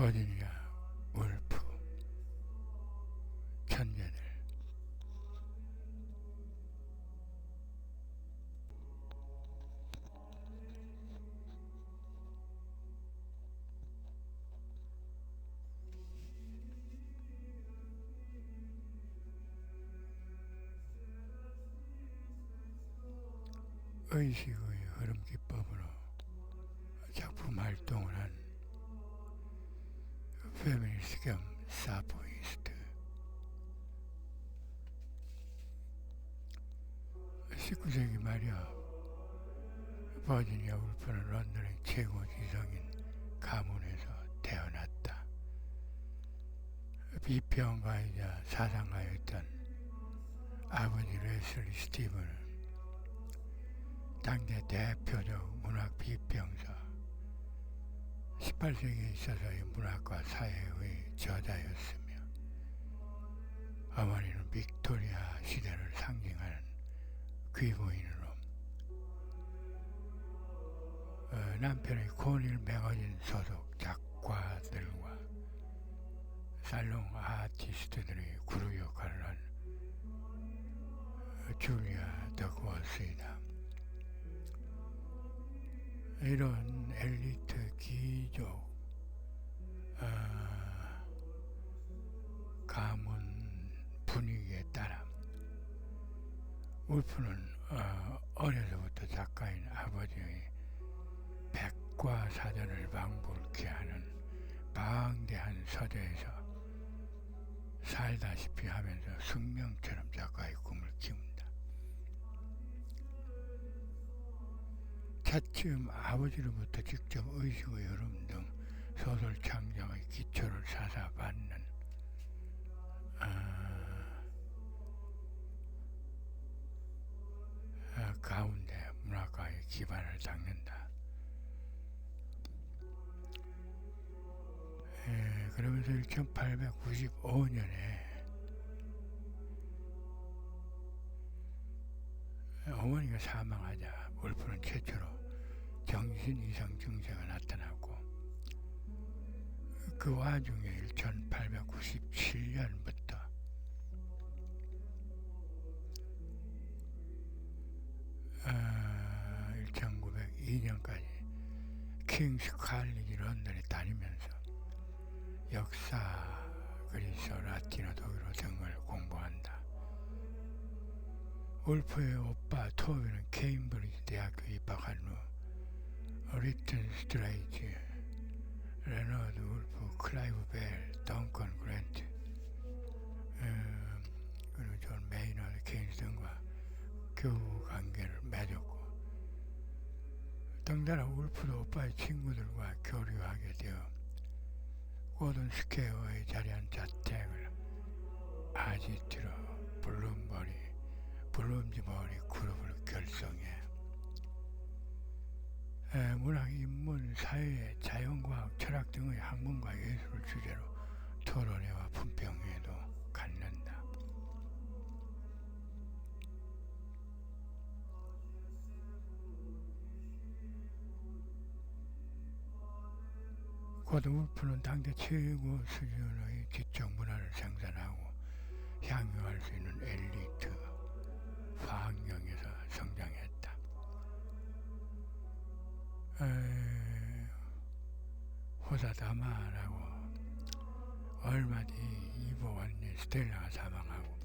버지니아 울프 천재들. 의식의 흐름 기법으로 작품 활동을 한 페미니스트 겸 사포이스트. 19세기 말이야 버지니아 울프는 런던의 최고 지성인 가문에서 태어났다. 비평가이자 사상가였던 아버지 레슬리 스티븐은 당대 대표적 문학 비평사, 18세기에 있어서의 문학과 사회의 저자였으며, 어머니는 빅토리아 시대를 상징하는 귀부인으로, 남편의 코닐 매거진 소속 작가들과 살롱 아티스트들의 그룹 역할을 한 줄리아 더그워스이다. 이런 엘리트 귀족 가문 분위기에 따라 울프는 어려서부터 작가인 아버지의 백과사전을 방불케 하는 방대한 서재에서 살다시피 하면서 숙명처럼 작가의 꿈을 키운다. 차츰 아버지로부터 직접 의식의 흐름 등 소설 창작의 기초를 사사받는 가운데 문학가의 기반을 닦는다. 그러면서 1895년에 어머니가 사망하자 울프는 최초로 정신 이상 증세가 나타났고, 그 와중에 1897년부터 1902년까지 킹스 칼리지 런던에 다니면서 역사, 그리스, 라틴어, 독일어 등을 공부한다. 울프의 오빠 토비는 케임브리지 대학교에 입학한 후 리튼 스트레이트, 레너드 울프, 클라이브 벨, 덩컨 그랜트, 그리고 존 메이너드 케인스 등과 교우 관계를 맺었고, 덩달아 울프도 오빠의 친구들과 교류하게 되어 고든 스퀘어에 자리한 자택을 아지트로 블룸즈버리 그룹을 결성해 문학, 인문, 사회, 자연과학, 철학 등의 학문과 예술을 주제로 토론회와 품평회도 갖는다. 고든 울프는 당대 최고 수준의 지적 문화를 생산하고 향유할 수 있는 엘리트 환경에서 성장했다. 호사다마라고 얼마 뒤 이보 언니 스텔라가 사망하고,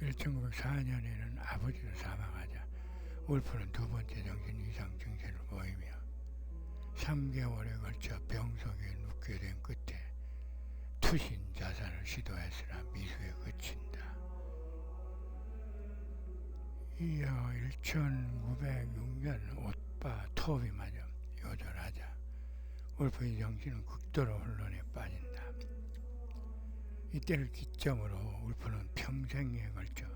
1904년에는 아버지도 사망하자 울프는 두 번째 정신 이상 증세를 보이며 3개월에 걸쳐 병 속에 눕게 된 끝에 투신 자살을 시도했으나 미수에 그친다. 이어 1906년 오빠 토비마저 요절하자 울프의 정신은 극도로 혼란에 빠진다. 이때를 기점으로 울프는 평생에 걸쳐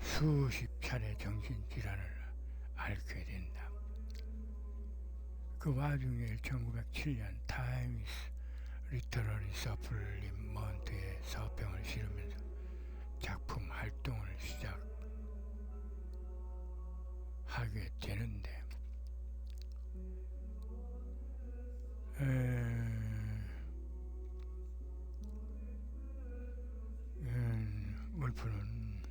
수십 차례 정신질환을 앓게 된다. 그 와중에 1907년 타임스 리터러리 서플리먼트에 서평을 실으면서 작품 활동을 시작. 울프는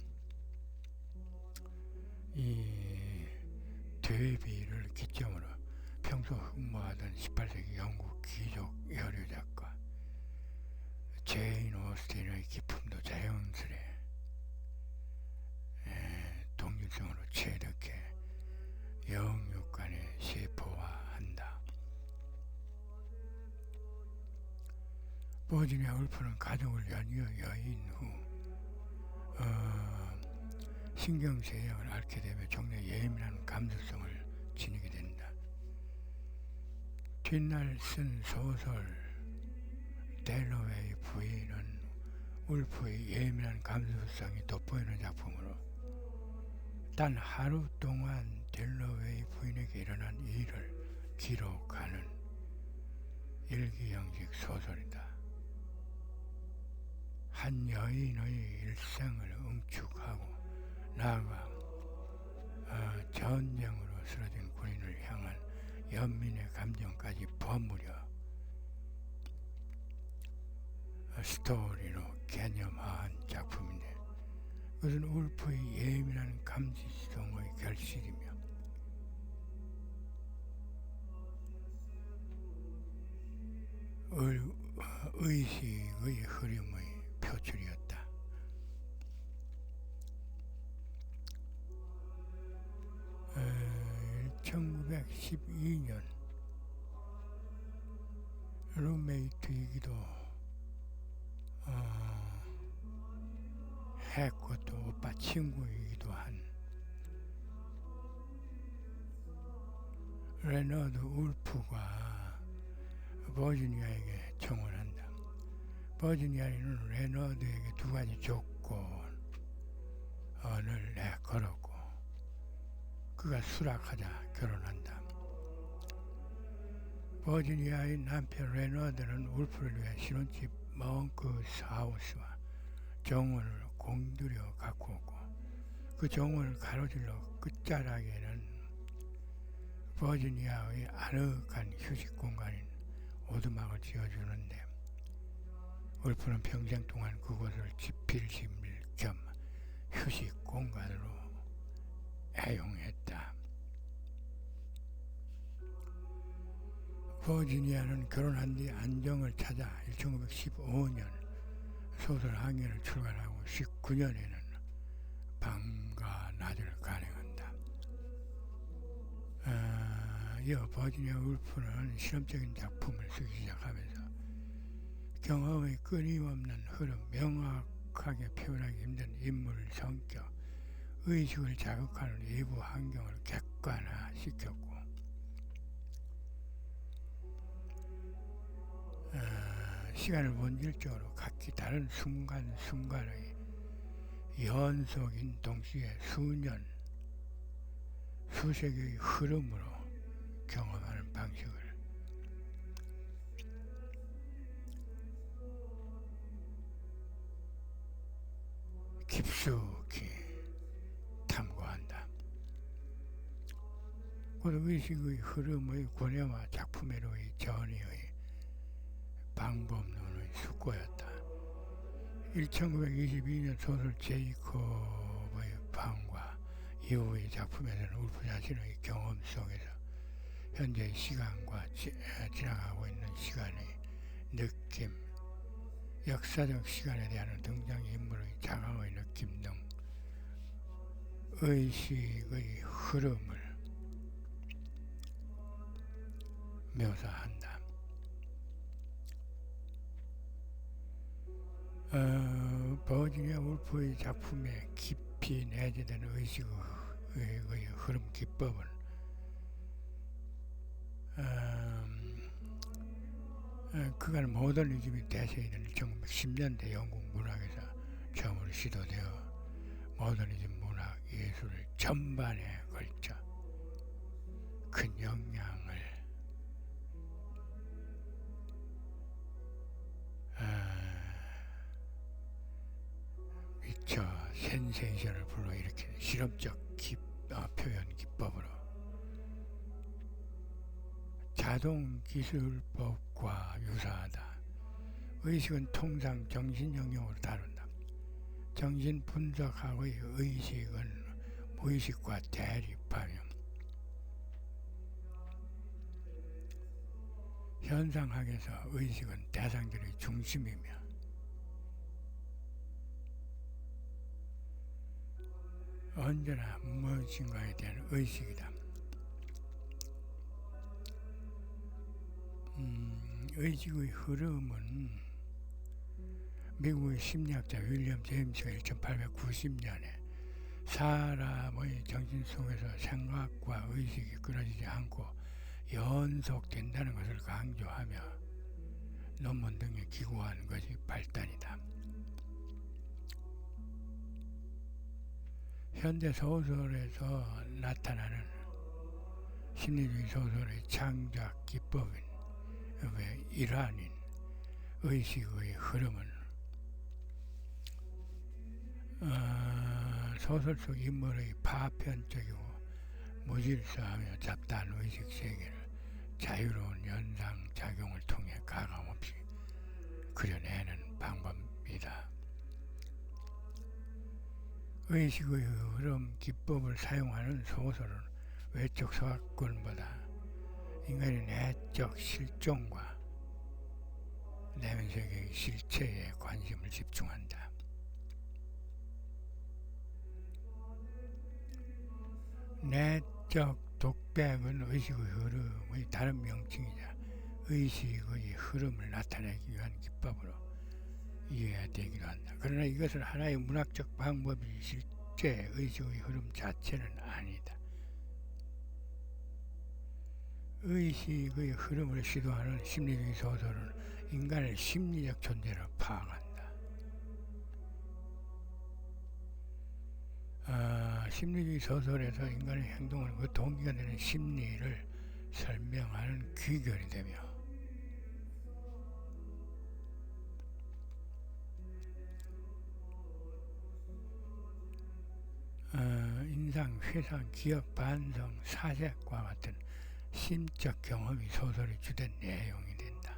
이 되비를 기점으로 평소 흠모하던 18세기 영국 귀족 여류 작가 제인 오스틴의 기품도 자연스레 동일성으로 체득해 영육간에 세포화한다. 버지니아 울프는 가족을 연이어 여인 후 신경쇠약을 앓게 되며 종래 예민한 감수성을 지니게 된다. 뒷날 쓴 소설 델러웨이 부인은 울프의 예민한 감수성이 돋보이는 작품으로 단 하루 동안 델러웨이 부인에게 일어난 일을 기록하는 일기 형식 소설이다. 한 여인의 일생을 응축하고 나아가 전쟁으로 쓰러진 군인을 향한 연민의 감정까지 버무려 스토리로 개념화한 작품인데 그것은 울프의 예민한 감지성의 결실이며 의식의 흐름의 표출이었다. 1912년 룸메이트이기도 했고 또 오빠 친구이기도 한 레너드 울프가 버지니아에게 청혼한다. 버지니아는 레너드에게 두 가지 조건을 걸었고 그가 수락하자 결혼한다. 버지니아의 남편 레너드는 울프를 위해 신혼집 멍크스 하우스와 정원을 공들여 갖고 오고 그 정원을 가로질러 끝자락에는 버지니아의 아늑한 휴식 공간인 오두막을 지어주는데 울프는 평생 동안 그곳을 지필심일 겸 휴식 공간으로 애용했다. 버지니아는 결혼한 뒤 안정을 찾아 1915년 소설 항해를 출간하고 19년에는 방과 낮을 간행한다. 이어 버지니아 울프는 실험적인 작품을 쓰기 시작하면서 경험의 끊임없는 흐름, 명확하게 표현하기 힘든 인물 성격, 의식을 자극하는 외부 환경을 객관화시켰고 시간을 본질적으로 각기 다른 순간순간의 연속인 동시에 수년, 수세기의 흐름으로 경험하는 방식을 깊숙이 탐구한다. 곧 의식의 흐름의 고뇌와 작품에로의 전이의 방법론의 숙고였다. 1922년 소설 제이콥의 방과 이후의 작품에서는 울프 자신의 경험 속에서 현재의 시간과 지나가고 있는 시간의 느낌, 역사적 시간에 대한 등장인물의 자강의 느낌 등 의식의 흐름을 묘사한다. 버지니아 울프의 작품에 깊이 내재된 의식의 흐름 기법은 그간 모더니즘이 대세이던 1910년대 영국 문학에서 처음으로 시도되어 모더니즘 문학 예술 전반에 걸쳐 큰 영향을 미쳐 센세이션을 불러일으키는 실험적 표현 기법으로 자동기술법과 유사하다. 의식은 통상 정신 영역으로 다룬다. 정신 분석학의 의식은 무의식과 대립하며 현상학에서 의식은 대상들의 중심이며 언제나 무엇인가에 대한 의식이다. 의식의 흐름은 미국의 심리학자 윌리엄 제임스가 1890년에 사람의 정신 속에서 생각과 의식이 끊어지지 않고 연속된다는 것을 강조하며 논문 등에 기고한 것이 발단이다. 현대 소설에서 나타나는 심리주의 소설의 창작 기법인 일환인 의식의 흐름은 소설 속 인물의 파편적이고 무질서하며 잡다한 의식 세계를 자유로운 연상작용을 통해 가감없이 그려내는 방법이다. 의식의 흐름 기법을 사용하는 소설은 외적 서술권보다 인간의 내적 실존과 내면 세계의 실체에 관심을 집중한다. 내적 독백은 의식의 흐름의 다른 명칭이자 의식의 흐름을 나타내기 위한 기법으로 이해되기도 한다. 그러나 이것은 하나의 문학적 방법이 실제 의식의 흐름 자체는 아니다. 의식의 흐름을 시도하는 심리주의 소설은 인간의 심리적 존재를 파악한다. 심리주의 소설에서 인간의 행동은 그 동기가 되는 심리를 설명하는 귀결이 되며 인상, 회상, 기억, 반성, 사색과 같은 심적 경험이 소설의 주된 내용이 된다.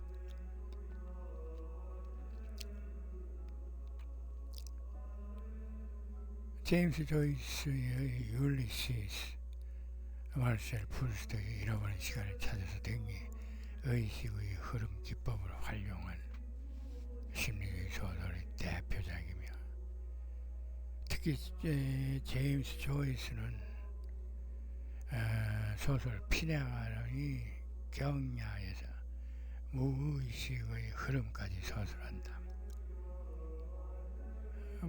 제임스 조이스의 율리시스, 마르셀 프루스트의 잃어버린 시간을 찾아서 등이 의식의 흐름 기법으로 활용한 심리주의 소설의 대표작이며 특히 제임스 조이스는 소설 피네가의 경야에서 무의식의 흐름까지 서술한다.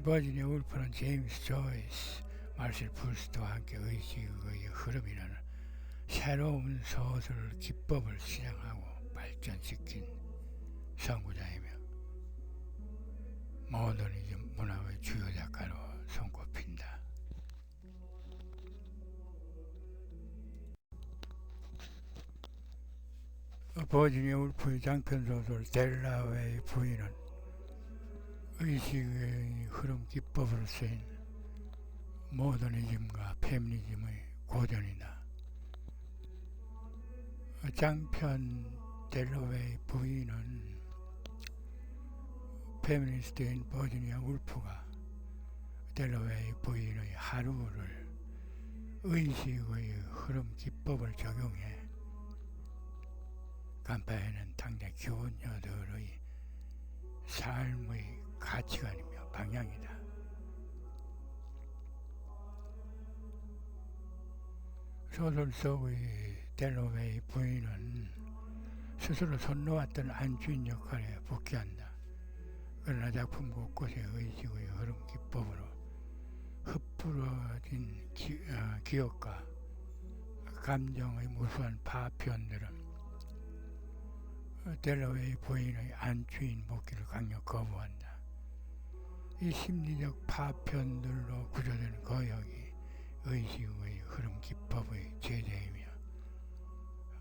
버지니아 울프는 제임스 조이스, 마르셀 프루스트와 함께 의식의 흐름이라는 새로운 소설 기법을 시작하고 발전시킨 선구자이며 모더니즘 문학의 주요 작가로 손꼽힌다. 버지니아 울프의 장편소설 델라웨이 부인은 의식의 흐름 기법으로 쓰인 모더니즘과 페미니즘의 고전이다. 장편 델라웨이 부인은 페미니스트인 버지니아 울프가 델라웨이 부인의 하루를 의식의 흐름 기법을 적용해 간파해낸 당대 교녀들의 삶의 가치관이며 방향이다. 소설 속의 델라웨이 부인은 스스로 손 놓았던 안주인 역할에 복귀한다. 그러나 작품 곳곳에 의식의 흐름 기법으로 흩뿌러진 기억과 감정의 무수한 파편들은 델라웨이 부인의 안주인 복귀를 강력 거부한다. 이 심리적 파편들로 구조된 거역이 의식의 흐름 기법의 제재이며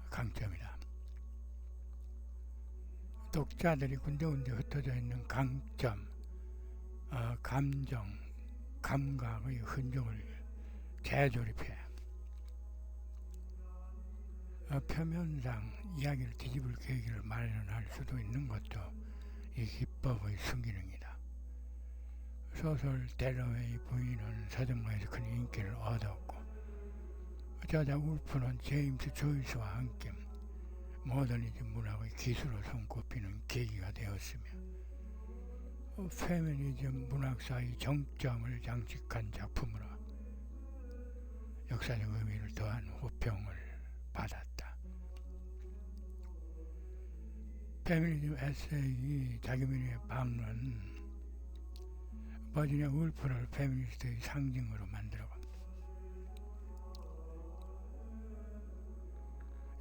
강점이다. 독자들이 군데군데 흩어져 있는 강점, 감정, 감각의 흔적을 재조립해 표면상 이야기를 뒤집을 계기를 마련할 수도 있는 것도 이 기법의 순기능이다. 소설 델러웨이 부인은 서점가에서 큰 인기를 얻었고, 저자 울프는 제임스 조이스와 함께 모더니즘 문학의 기수로 손꼽히는 계기가 되었으며, 페미니즘 문학사의 정점을 장식한 작품으로 역사적 의미를 더한 호평을 받았다. 페미니즘 에세이 자기만의 방은 버지니아 울프를 페미니스트의 상징으로 만들어갑니다.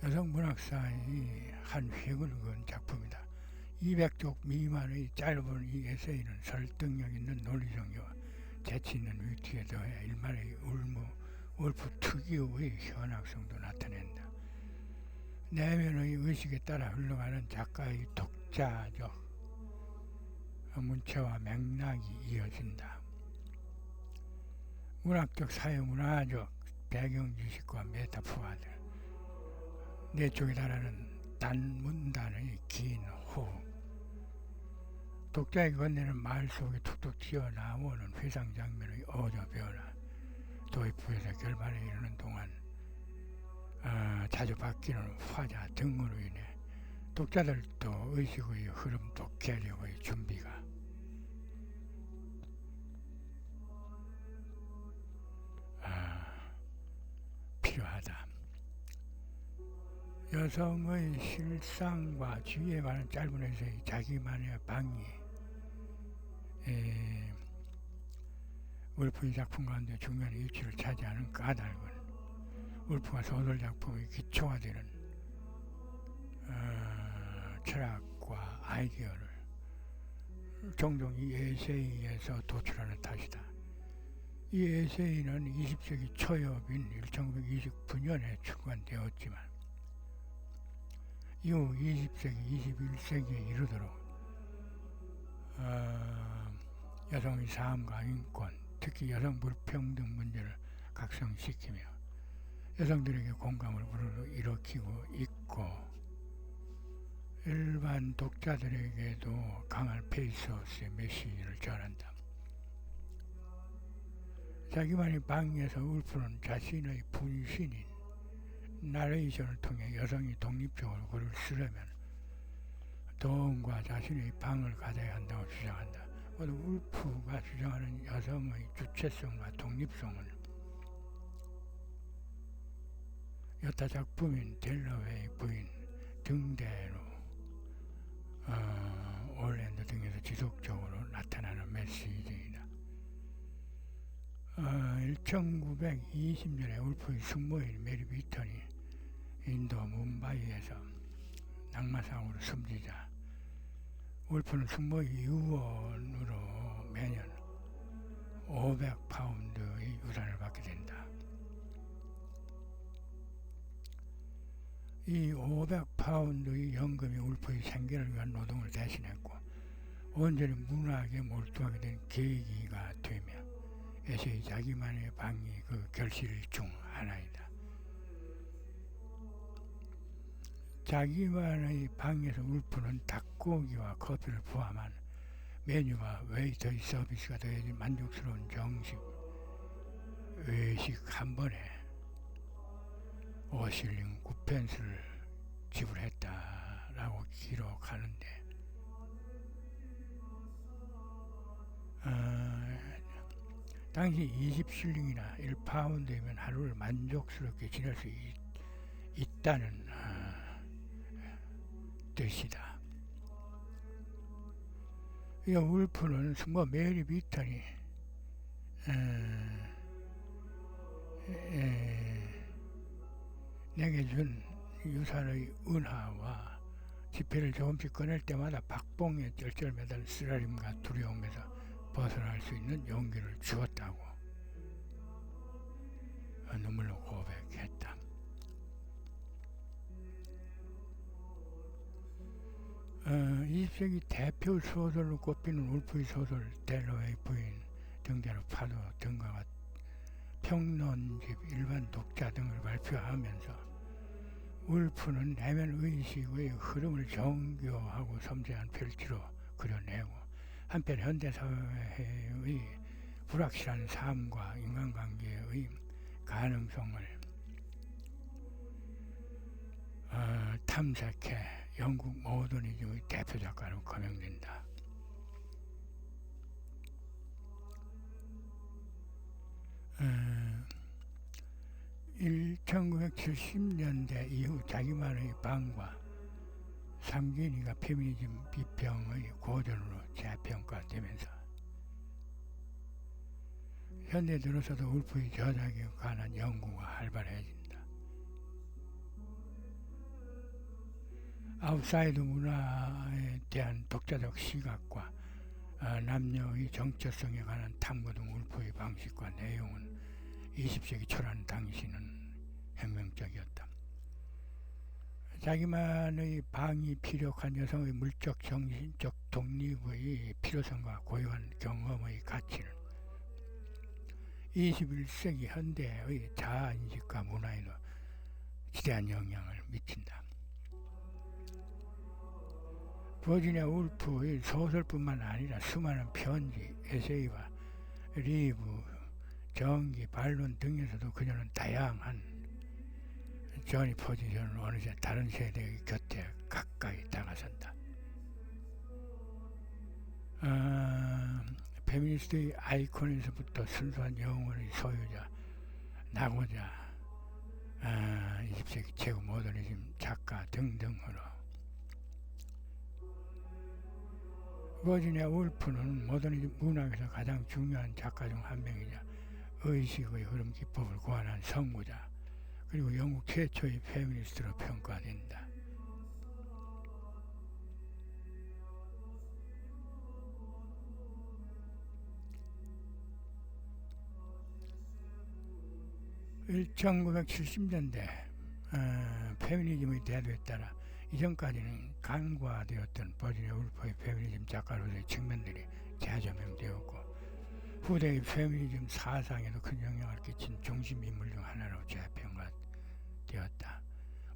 여성 문학사의 한 획을 그은 작품이다. 200쪽 미만의 짧은 이 에세이는 설득력 있는 논리성과 재치 있는 위트에 더해 일말의 울프 특유의 현학성도 나타낸다. 내면의 의식에 따라 흘러가는 작가의 독자적 문체와 맥락이 이어진다. 문학적, 사회문화적 배경지식과 메타포화들, 내 쪽에 달하는 단문단의 긴 호흡, 독자에게 건네는 말 속에 툭툭 튀어나오는 회상 장면의 어조 변화, 도입부에서 결말에 이르는 동안 자주 바뀌는 화자 등으로 인해 독자들도 의식의 흐름도 개력의 준비가 필요하다. 여성의 실상과 지위에 관한 짧은 에세이 자기만의 방이 울프의 작품 가운데 중요한 위치를 차지하는 까닭은 울프가 소설 작품의 기초가 되는 철학과 아이디어를 종종 이 에세이에서 도출하는 탓이다. 이 에세이는 20세기 초엽인 1929년에 출간되었지만 이후 20세기, 21세기에 이르도록 여성의 삶과 인권, 특히 여성 불평등 문제를 각성시키며 여성들에게 공감을 불러일으키고 있고, 일반 독자들에게도 강한 페이소스의 메시지를 전한다. 자기만의 방에서 울프는 자신의 분신인 나레이션을 통해 여성이 독립적으로 글을 쓰려면 도움과 자신의 방을 가져야 한다고 주장한다. 모두 울프가 주장하는 여성의 주체성과 독립성은 여타 작품인 델러웨이 부인 등대로 올랜드 등에서 지속적으로 나타나는 메시지이다. 1920년에 울프의 숙모인 메리 비턴이 인도 뭄바이에서 낙마사고로 숨지자 울프는 숙모의 유언으로 매년 500파운드의 유산을 받게 된다. 이 500파운드의 연금이 울프의 생계를 위한 노동을 대신했고 온전히 문학에 몰두하게 된 계기가 되며 에세이 자기만의 방이 그 결실 중 하나이다. 자기만의 방에서 울프는 닭고기와 커피를 포함한 메뉴와 웨이터의 서비스가 더해진 만족스러운 정식 외식 한 번에 5실링 9펜스를 지불했다라고 기록하는데, 당시 20실링이나 1파운드이면 하루를 만족스럽게 지낼 수 있다는 뜻이다. 이 울프는 숙모 메리 비턴이 내게 준 유산의 은하와 지폐를 조금씩 꺼낼 때마다 박봉에 쩔쩔매달 쓰라림과 두려움에서 벗어날 수 있는 용기를 주었다고 눈물로 고백했다. 20세기 대표 소설로 꼽히는 울프의 소설 델러웨이 부인 등대로 파도 등과 같은 평론집, 일반 독자 등을 발표하면서 울프는 내면 의식의 흐름을 정교하고 섬세한 필지로 그려내고 한편 현대사회의 불확실한 삶과 인간관계의 가능성을 탐색해 영국 모더니즘의 대표 작가로 거명된다. 1970년대 이후 자기만의 방과 삼균이가 페미니즘 비평의 고전으로 재평가되면서 현대 들어서도 울프의 저작에 관한 연구가 활발해진다. 아웃사이드 문화에 대한 독자적 시각과 남녀의 정체성에 관한 탐구 등 울프의 방식과 내용은 20세기 초란 당시는 혁명적이었다. 자기만의 방이 필요한 여성의 물적 정신적 독립의 필요성과 고유한 경험의 가치는 21세기 현대의 자아인식과 문화에도 지대한 영향을 미친다. 버지니아 울프의 소설뿐만 아니라 수많은 편지, 에세이와 리뷰, 정기, 반론 등에서도 그녀는 다양한 저니 포지션을 어느새 다른 세대의 곁에 가까이 다가선다. 페미니스트의 아이콘에서부터 순수한 영혼의 소유자, 나고자, 20세기 최고 모더니즘 작가 등등으로 버지니아 울프는 모더니즘 문학에서 가장 중요한 작가 중 한 명이자 의식의 흐름 기법을 고안한 선구자, 그리고 영국 최초의 페미니스트로 평가된다. (1970년대) 페미니즘의 대두에 따라 이전까지는 간과되었던 버지니아 울프의 페미니즘 작가로서의 측면들이 재조명되었고 후대의 페미니즘 사상에도 큰 영향을 끼친 중심 인물 중 하나로 재평가되었다.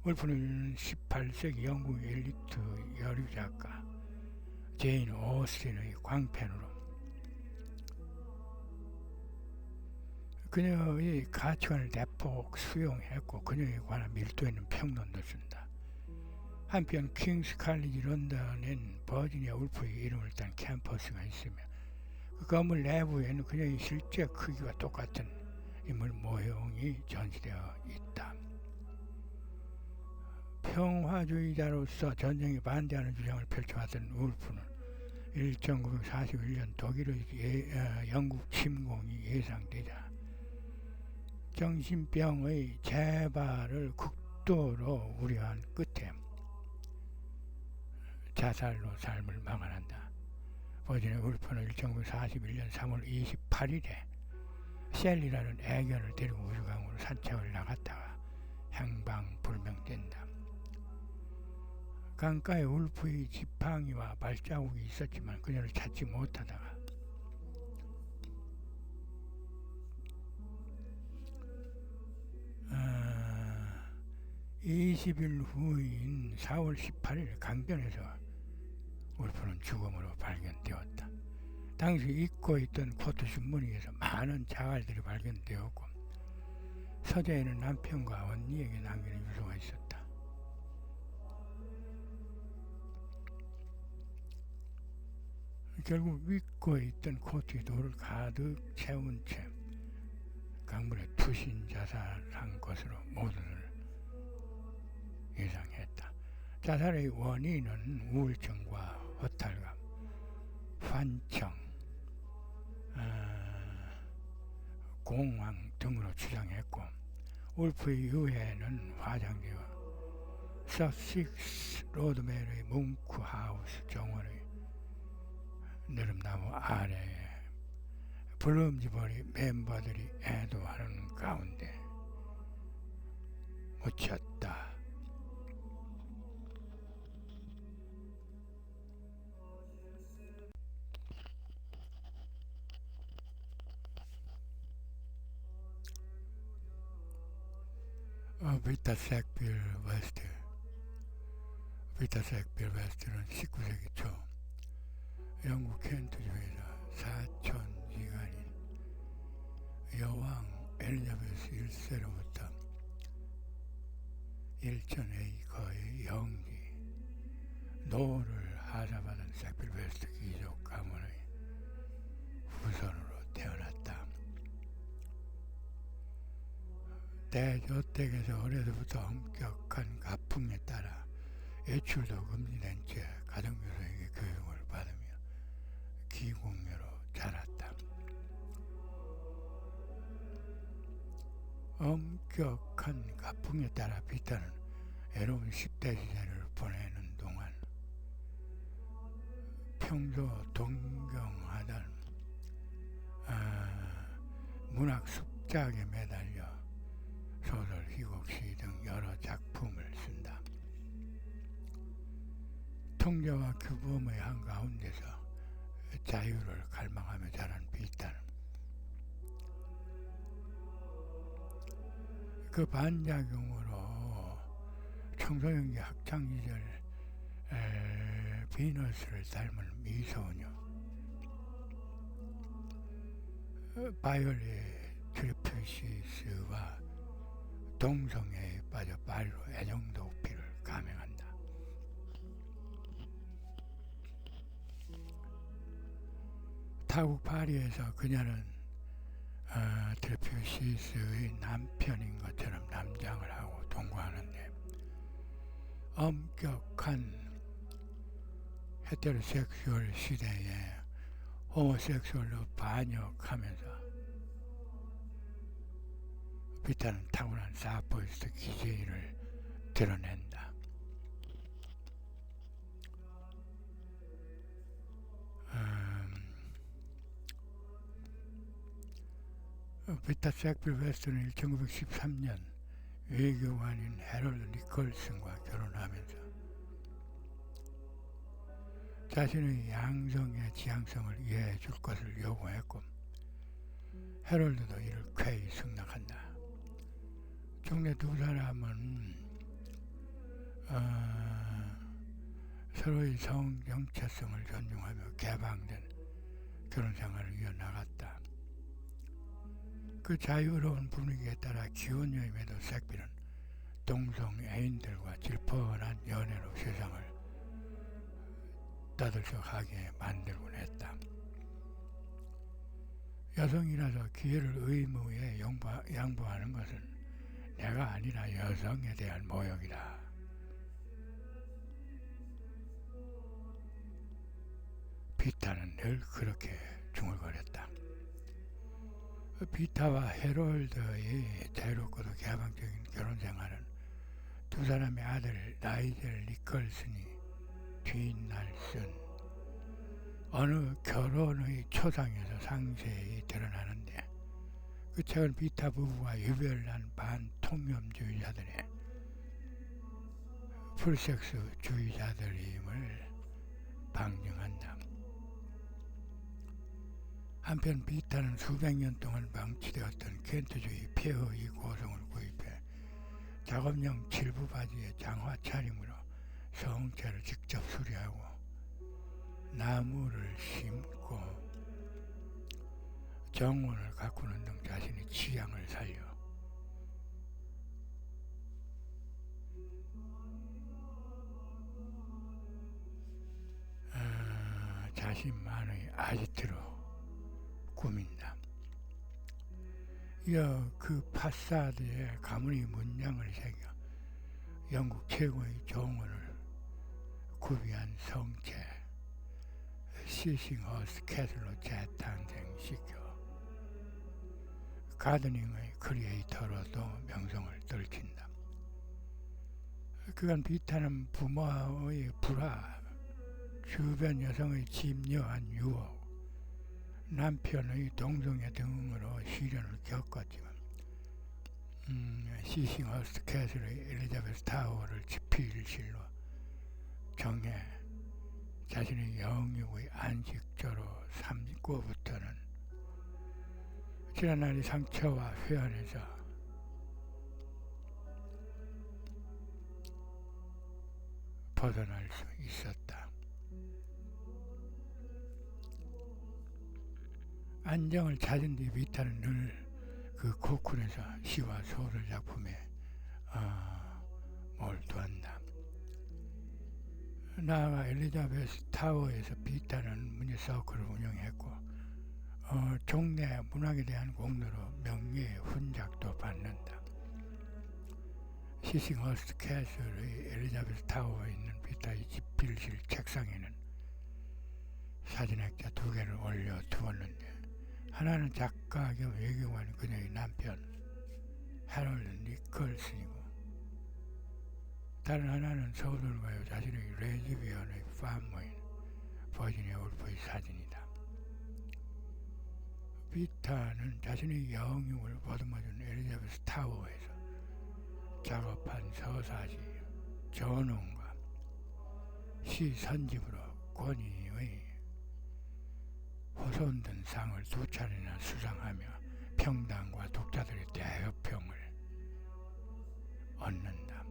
울프는 18세기 영국 엘리트 여류 작가 제인 오스틴의 광팬으로 그녀의 가치관을 대폭 수용했고 그녀에 관한 밀도 있는 평론도 쓴다. 한편 킹스 칼리지 런던엔 버지니아 울프의 이름을 딴 캠퍼스가 있으며 그 건물 내부에는 그녀의 실제 크기와 똑같은 인물 모형이 전시되어 있다. 평화주의자로서 전쟁에 반대하는 주장을 펼쳐왔던 울프는 1941년 독일의 영국 침공이 예상되자 정신병의 재발을 극도로 우려한 끝에 자살로 삶을 마감한다. 버지니아 울프는 1941년 3월 28일에 셀리라는 애견을 데리고 우주강으로 산책을 나갔다가 행방불명된다. 강가에 울프의 지팡이와 발자국이 있었지만 그녀를 찾지 못하다가 20일 후인 4월 18일 강변에서 울프는 죽음으로 발견되었다. 당시 입고 있던 코트 주머니에서 많은 자갈들이 발견되었고 서재에는 남편과 언니에게 남기는 유서가 있었다. 결국 입고 있던 코트에 돌을 가득 채운 채 강물에 투신 자살한 것으로 모두들 예상했다. 자살의 원인은 우울증과 허탈감, 환청, 공황 등으로 추정했고 울프의 유해는 화장되어 서식스 로드멜의 뭉크하우스 정원의 느릅나무 아래에 블룸즈버리 멤버들이 애도하는 가운데 묻혔다. 비타 색빌 웨스트. 비타 색빌 웨스트는 19세기 초 영국 켄트주 18세로부터 일전의 영지 노를 하사받은 섹필 웨스트 귀족 가문의 후손으로 태어났다. 대저택에서 어려서부터 엄격한 가풍에 따라 외출도 금지된 채 가정교사에게 교육을 받으며 기공녀로 자랐다. 엄격한 가풍에 따라 피터는 외로운 10대 시절을 보내는 동안 평소 동경하던 문학 습작에 매달려 소설, 희곡시 등 여러 작품을 쓴다. 통제와 규범의 한가운데서 자유를 갈망하며 자란 피터는 그 반작용으로 청소년기 학창시절 비너스를 닮은 미소녀 바이올렛 트리프시스와 동성애에 빠져 파리로 애정도피를 감행한다. 타국 파리에서 그녀는 트리프시스의 남편인 것처럼 남장을 하고 동거하는데 엄격한 헤테로섹슈얼 시대에 호모섹슈얼로 반역하면서 피터는 타고난 사포이스트 기질을 드러낸다. 피터 섹필 웨스트는 1913년 외교관인 해럴드 니콜슨과 결혼하면서 자신의 양성의 지향성을 이해해 줄 것을 요구했고 해럴드도 이를 쾌히 승낙한다. 종래 두 사람은 서로의 성 정체성을 존중하며 개방된 결혼 생활을 이어나갔다. 그 자유로운 분위기에 따라 기혼여임에도 섹필은 동성 애인들과 질펀한 연애로 세상을 떠들썩하게 만들곤 했다. 여성이라서 기회를 의무에 양보하는 것은 내가 아니라 여성에 대한 모욕이다. 피터는 늘 그렇게 중얼거렸다. 피터와 해롤드의 자유롭고도 개방적인 결혼생활은 두 사람의 아들 나이젤 니콜슨이 뒷날 쓴 어느 결혼의 초상에서 상세히 드러나는데 그 책은 피터 부부가 유별난 반통념주의자들의 풀섹스주의자들임을 방증한다. 한편 피터는 수백 년 동안 방치되었던 켄트주의 폐허의 고성을 구입해 작업용 칠부 바지의 장화 차림으로 성체를 직접 수리하고 나무를 심고 정원을 가꾸는 등 자신의 취향을 살려 자신만의 아지트로 꾸민다. 이어 그 파사드에 가문의 문양을 새겨 영국 최고의 정원을 구비한 성체 시싱허스트 캐슬로 재탄생시켜 가드닝의 크리에이터로도 명성을 떨친다. 그간 피터는 부모의 불화, 주변 여성의 집요한 유혹, 남편의 동성애 등으로 시련을 겪었지만 시싱허스트 캐슬의 엘리자베스 타워를 지필실로 정해 자신의 영육의 안식처로 삼고부터는 지난날의 상처와 회한에서 벗어날 수 있었다. 안정을 찾은 뒤 피터는 늘 그 코쿤에서 시와 소설 작품에 몰두한다. 나아가 엘리자베스 타워에서 비타는 문예서클을 운영했고 종래 문학에 대한 공로로 명예의 훈장도 받는다. 시싱허스트 캐슬의 엘리자베스 타워에 있는 비타의 집필실 책상에는 사진학자 2개를 올려 두었는데 하나는 작가 겸 외교관인 그녀의 남편 해럴드 니컬슨이고 다른 하나는 소설가요 자신의 레즈비언의 파머인 버지니아 울프의 사진이다. 비타는 자신의 영육을 보듬어준 엘리자베스 타워에서 작업한 서사지, 전원과 시 선집으로 권위의 호손된 상을 2차례나 수상하며 평당과 독자들의 대여평을 얻는다.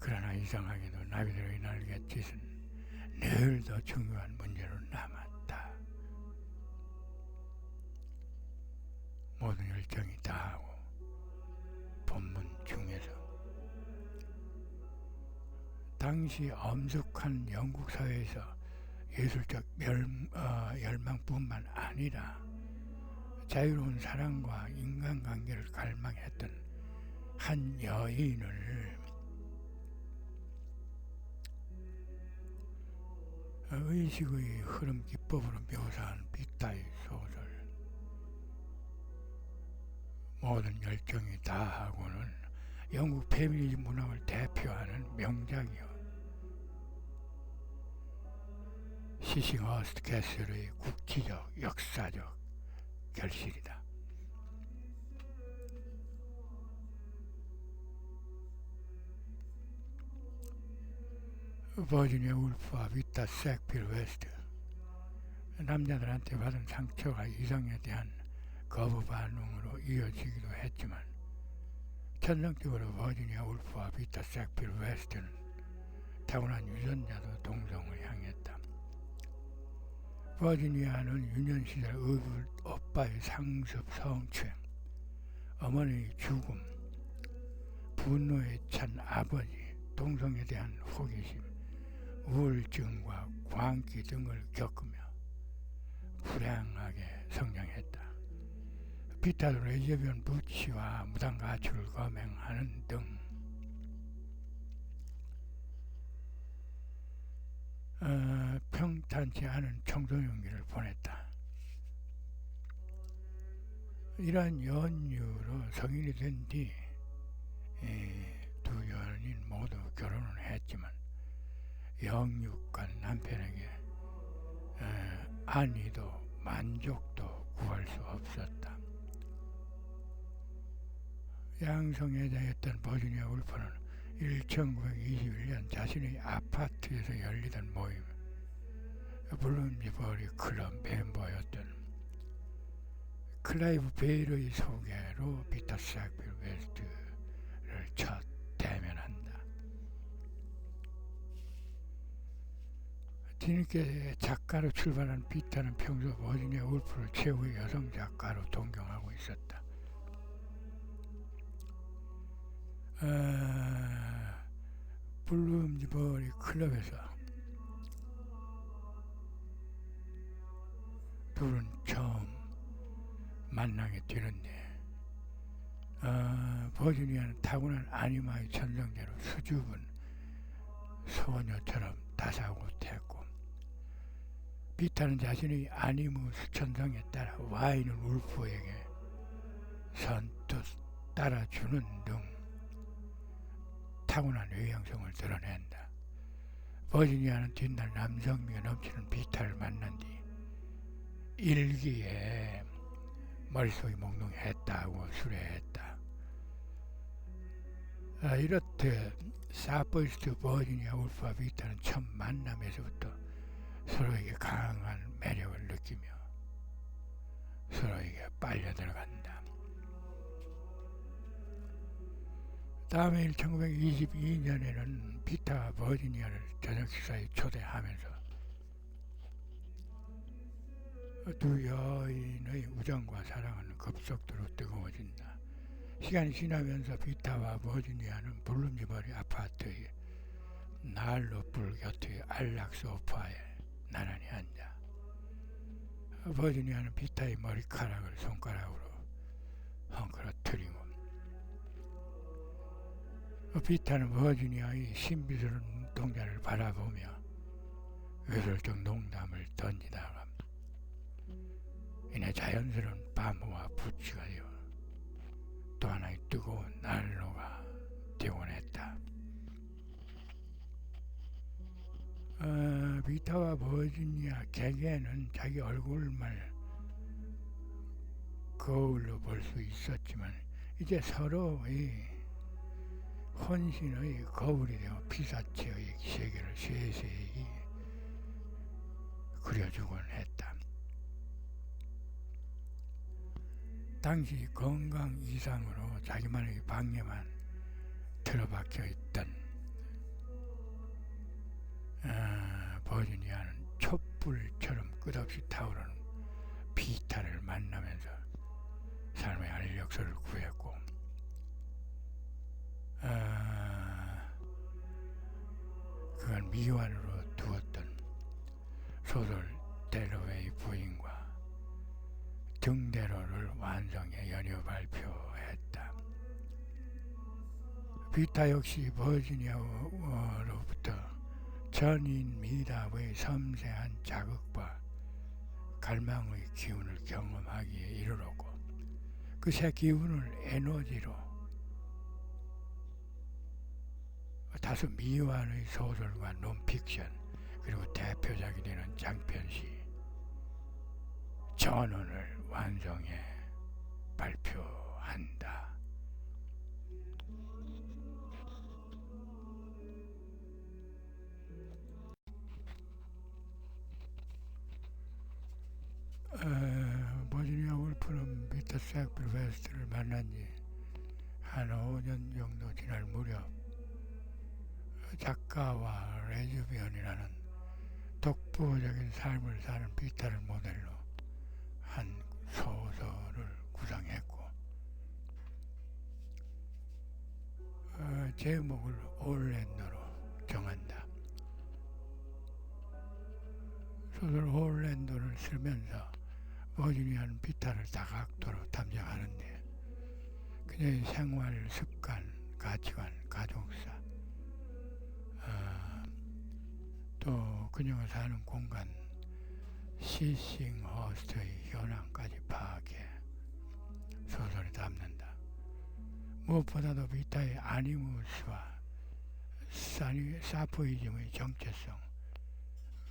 그러나 이상하게도 나비들의 날갯짓은 늘 더 중요한 문제로 남았다. 모든 열정이 다하고 본문 중에서 당시 엄숙한 영국 사회에서 예술적 열망뿐만 아니라 자유로운 사랑과 인간관계를 갈망했던 한 여인을 의식의 흐름 기법으로 묘사한 비타의 소설 모든 열정이 다하고는 영국 페미니즘 문학을 대표하는 명작이요. 시싱허스트 캐슬의 국지적, 역사적 결실이다. 버지니아 울프와 비타 섹필 웨스트 남자들한테 받은 상처가 이성에 대한 거부 반응으로 이어지기도 했지만 전성적으로 버지니아 울프와 비타 섹필 웨스트는 타고난 유전자도 동성을 향했다. 버지니아는 유년 시절 오빠의 상습 성추행, 어머니의 죽음, 분노에 찬 아버지, 동성에 대한 호기심, 우울증과 광기 등을 겪으며 불행하게 성장했다. 비타도 레즈비언 부치와 무단 가출을 검행하는 등 평탄치 않은 청소년기를 보냈다. 이러한 연유로 성인이 된 뒤 두 연인 모두 결혼을 했지만 영육간 남편에게 안위도 만족도 구할 수 없었다. 양성애자였던 버지니아 울프는 1921년 자신의 아파트에서 열리던 모임 블룸스버리 클럽 멤버였던 클라이브 베일의 소개로 비타 섹필 웨스트를 첫 대면한다. 뒤늦게 작가로 출발한 비타는 평소 버지니아 울프를 최고의 여성 작가로 동경하고 있었다. 블룸스버리 클럽에서 둘은 처음 만나게 되는데 버지니아는 타고난 아니마의 천성대로 수줍은 소녀처럼 다사고했고 비타는 자신의 아니무스 천성에 따라 와인을 울프에게 선뜻 따라주는 등 타고난 외향성을 드러낸다. 버지니아는 뒷날 남성미가 넘치는 비타를 만난 뒤 일기에 머릿속이 몽롱했다고 수레했다. 이렇듯 사퍼스트 버지니아 울프와 비타는 첫 만남에서부터 서로에게 강한 매력을 느끼며 서로에게 빨려들어간다. 다음해 1922년에는 비타가 버지니아를 저녁 식사에 초대하면서 두 여인의 우정과 사랑은 급속도로 뜨거워진다. 시간이 지나면서 비타와 버지니아는 블룸지버리 아파트의 난로불 곁의 안락 소파에 나란히 앉아 버지니아는 비타의 머리카락을 손가락으로 헝클어뜨리고 비타는 버지니아의 신비스러운 눈동자를 바라보며 외설적 농담을 던지다가 이내 자연스러운 바모와 부치가 되어 또 하나의 뜨거운 난로가 되곤 했다. 비타와 버지니아 개개는 자기 얼굴만 거울로 볼 수 있었지만 이제 서로의 혼신의 거울이 되어 피사체의 세계를 세세히 그려주곤 했다. 당시 건강 이상으로 자기만의 방에만 틀어박혀 있던 버지니아는 촛불처럼 끝없이 타오르는 비타를 만나면서 삶의 알력서를 구했고 그건 미완으로 두었던 소설 델러웨이 부인과 등대로를 완성해 연이어 발표했다. 비타 역시 버지니아로부터 전인 미답의 섬세한 자극과 갈망의 기운을 경험하기에 이르렀고 그 새 기운을 에너지로 다소 미완의 소설과 논픽션 그리고 대표작이 되는 장편시 전원을 완성해 발표한다. 버지니아 울프는 피터 섹필 웨스트를 만난 지 한 5년 정도 지날 무렵 작가와 레즈비언이라는 독보적인 삶을 사는 비타를 모델로 한 소설을 구상했고 제목을 올랜도로 정한다. 소설 올랜도를 쓰면서 버지니아는 비타를 다각도로 탐정하는데 그녀의 생활 습관, 가치관, 가족사 또 그녀가 사는 공간 시싱허스트의 현황까지 파악해 소설에 담는다. 무엇보다도 비타의 아니무스와 사포이즘의 정체성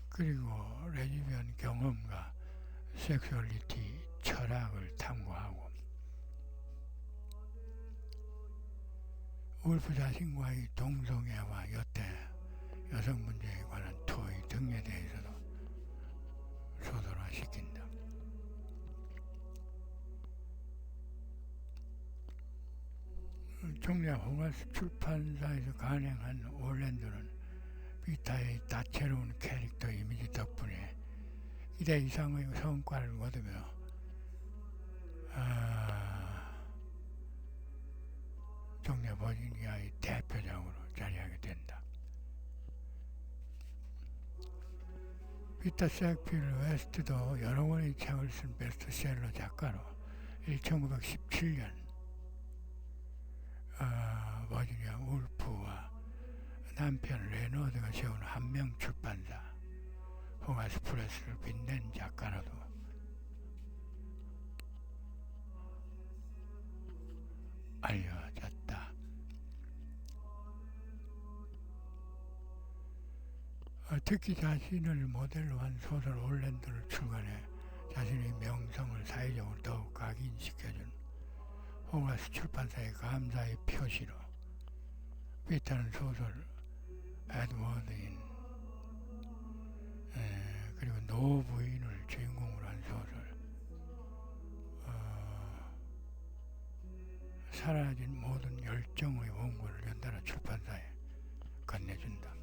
그리고 레즈비언 경험과 섹슈얼리티 철학을 탐구하고 울프 자신과의 동성애와 여태 여성 문제에 관한 토의 등에 대해서도 소설화시킨다. 종래 호가스 출판사에서 간행한 올랜도는 비타의 다채로운 캐릭터 이미지 덕분에 기대 이상의 성과를 거두며 종래 버지니아의 대표작으로 자리하게 된다. 피터 섹필 웨스트도 여러 권의 책을 쓴 베스트셀러 작가로 1917년 버지니아 울프와 남편 레너드가 세운 한명 출판사 호가스 프레스를 빛낸 작가로도 알려졌다. 특히 자신을 모델로 한 소설 올랜도를 출간해 자신의 명성을 사회적으로 더욱 각인시켜준 호가스 출판사의 감사의 표시로 비타는 소설 에드워드인 그리고 노부인을 주인공으로 한 소설 사라진 모든 열정의 원고를 연달아 출판사에 건네준다.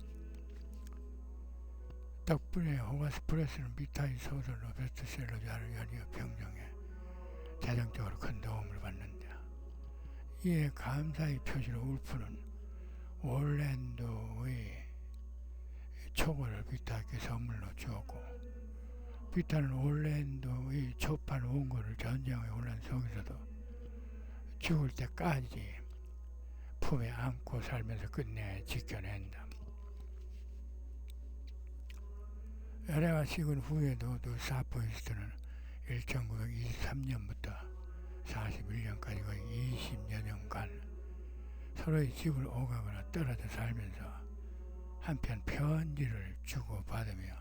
덕분에 호가스 프레스는 비타의 소설로 베스트셀러자를 연이어 평정해 재정적으로 큰 도움을 받는다. 이에 감사의 표시로 울프는 올랜도의 초고를 비타에게 선물로 주었고, 비타는 올랜도의 초판 원고를 전쟁의 혼란 속에서도 죽을 때까지 품에 안고 살면서 끝내 지켜낸다. 열애가 식은 후에도 사포이스트는 1923년부터 41년까지 거의 20여 년간 서로의 집을 오가거나 떨어져 살면서 한편 편지를 주고받으며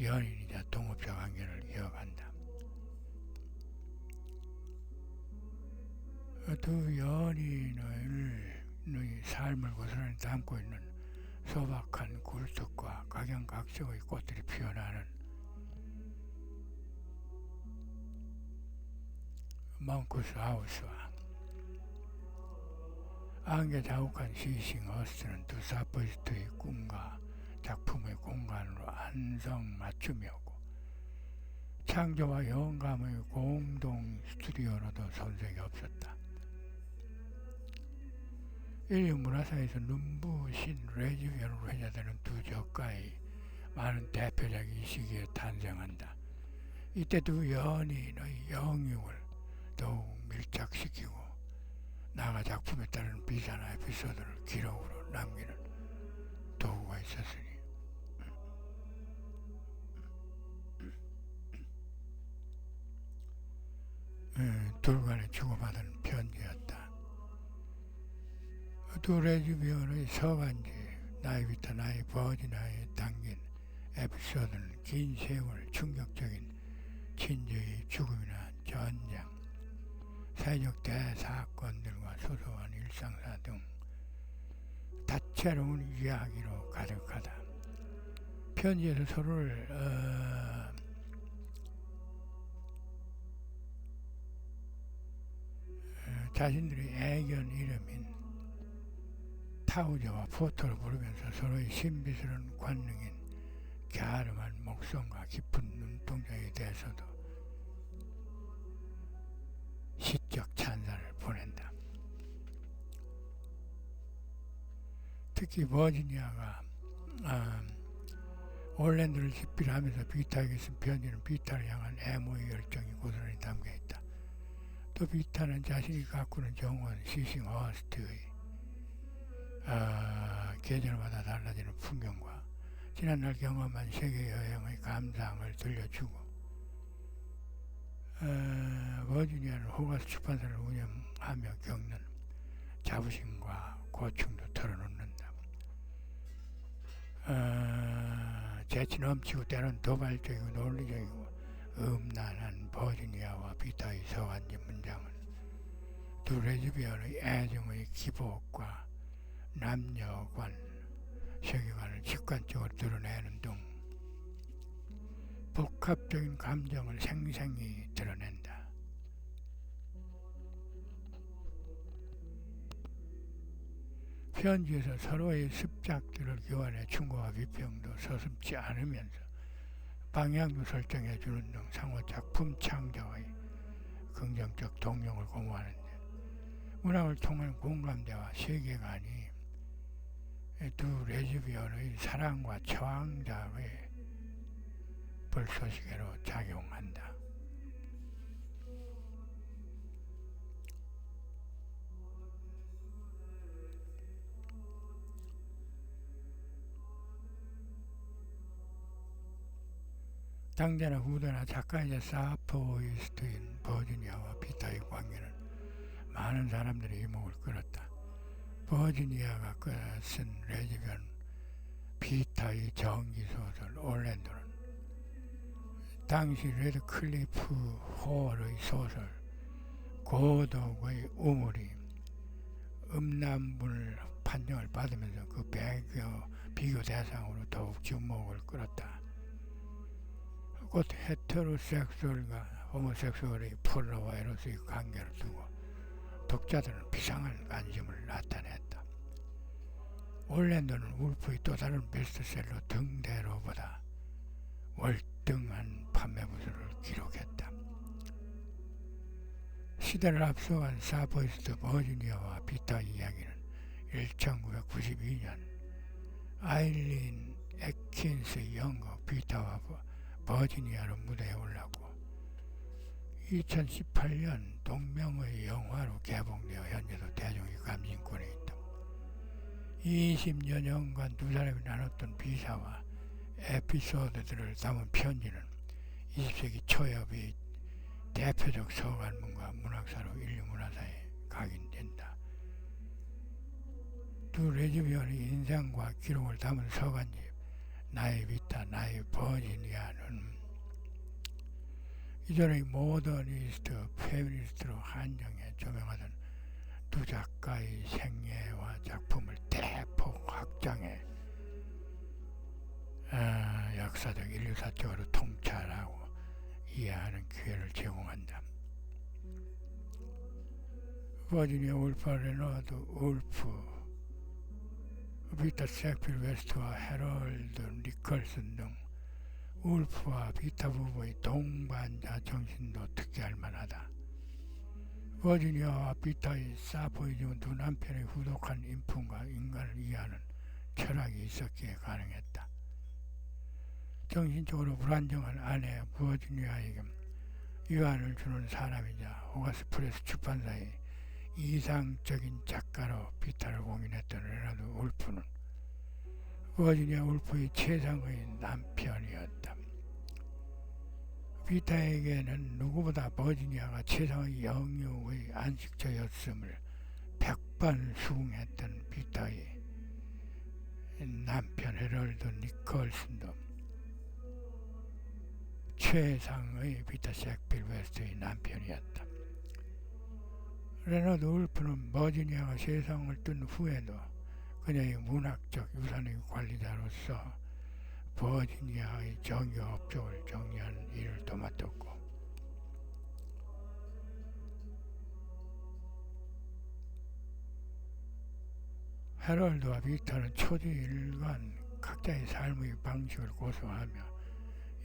연인이자 동업자 관계를 이어간다. 두 연인의 삶을 고스란히 담고 있는 소박한 굴뚝과 각양각색의 꽃들이 피어나는 멍쿠스 하우스와 안개 자욱한 시싱 허스트는 두 사포이스트의 꿈과 작품의 공간으로 안성맞춤이었고, 창조와 영감의 공동 스튜디오로도 손색이 없었다. 인류 문화사에서 눈부신 레즈비언으로 회자되는 두 작가의 많은 대표작이 이 시기에 탄생한다. 이때 두 연인의 영육을 더욱 밀착시키고 나아가 작품에 따른 비사나 에피소드를 기록으로 남기는 도구가 있었으니 둘 간에 주고받은 편지였다. 두 레즈비언의 서간지 나이비타 나이 버지나에 담긴 에피소드는 긴 세월 충격적인 친지의 죽음이나 전쟁, 사회적 대사건들과 소소한 일상사 등 다채로운 이야기로 가득하다. 편지에서 서로를 자신들의 애견 이름인 타우저와 포토를 부르면서 서로의 신비스러운 관능인 갸름한 목성과 깊은 눈동자에 대해서도 시적 찬사를 보낸다. 특히 버지니아가 올랜드를 집필하면서 비타에게 쓴 편지는 비타를 향한 애모의 열정이 고스란히 담겨있다. 또 비타는 자신이 가꾸는 정원 시싱 허스트의 계절마다 달라지는 풍경과 지난날 경험한 세계 여행의 감상을 들려주고, 버지니아는 호가스 출판사를 운영하며 겪는 자부심과 고충도 털어놓는다. 재치 넘치고 때론 도발적이고 논리적이고 음란한 버지니아와 비타의 서간지 문장은 두 레즈비언의 애정의 기복과 남녀관 세계관을 직관적으로 드러내는 등 복합적인 감정을 생생히 드러낸다. 편지에서 서로의 습작들을 교환해 충고와 비평도 서슴지 않으면서 방향도 설정해주는 등 상호 작품 창조의 긍정적 동력을 공유하는데, 문학을 통한 공감대와 세계관이 두 레즈비언의 사랑과 창작의 불쏘시개로 작용한다. 당대나 후대나 작가이자 사포이스트인 버지니아와 비타의 관계는 많은 사람들의 이목을 끌었다. 버지니아가 쓴 레즈비언 비타의 정기소설 올랜도는 당시 레드클리프 호어의 소설 고독의 우물이 음란물 판정을 받으면서 그 비교 대상으로 더욱 주목을 끌었다. 곧 헤테로섹수얼과 호모섹수얼의 포르노와 에로스의 관계를 두고 독자들은 비상한 관심을 나타냈다. 올랜도는 울프의 또 다른 베스트셀러 등대로보다 월등한 판매 부수를 기록했다. 시대를 앞서간 사포이스트 버지니아와 비타 이야기는 1992년 아일린 애킨스 영어 비타와 버지니아로 무대에 올랐고 2018년 동명의 영화로 개봉되어 현재도 대중의 감심권에 있다. 20여 년간 두 사람이 나눴던 비사와 에피소드들을 담은 편지는 20세기 초엽의 대표적 서간문과 문학사로 인류 문화사에 각인된다. 두 레즈비언의 인생과 기록을 담은 서간집 나의 비타, 나의 버지니아는 이전의 모더니스트, 페미니스트로 한정해 조명하던 두 작가의 생애와 작품을 대폭 확장해 역사적 인류사적으로 통찰하고 이해하는 기회를 제공한다. 버지니아 울프, 레너드 울프, 비타 섹필 웨스트와 해럴드 니컬슨 등 울프와 비타 부부의 동반자 정신도 특기할 만하다. 버지니아와 비타의 사포이즘은 두 남편의 후독한 인품과 인간을 이해하는 철학이 있었기에 가능했다. 정신적으로 불안정한 아내 버지니아에게 위안을 주는 사람이자 호가스 프레스 출판사의 이상적인 작가로 비타를 공인했던 레너드 울프는 버지니아 울프의 최상의 남편이었다. 비타에게는 누구보다 버지니아가 최상의 영유의 안식처였음을 100번 수긍했던 비타의 남편 해럴드 니컬슨도 최상의 비타 섹필 웨스트의 남편이었다. 레너드 울프는 버지니아가 세상을 뜬 후에도 그녀의 문학적 유산의 관리자로서 버지니아의 정유 업적을 정리하는 일을 도맡았고 해럴드와 비타는 초지일관 각자의 삶의 방식을 고수하며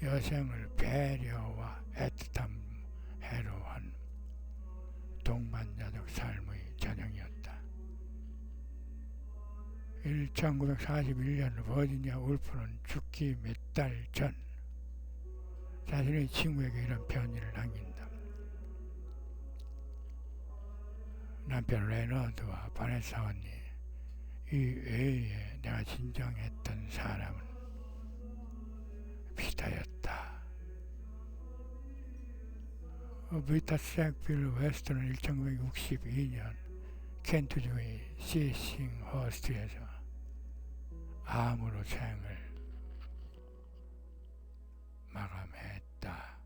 여생을 배려와 애틋함해로 한 동반자적 삶의 전형이었다. 1941년 버지니아 울프는 죽기 몇 달 전 자신의 친구에게 이런 편지를 남긴다. 남편 레너드와 바네사 언니, 이 외에 내가 진정했던 사람은 비타였다. 비타 섹필 웨스트는 1962년 켄트주의 시싱허스트에서 암으로 생을 마감했다.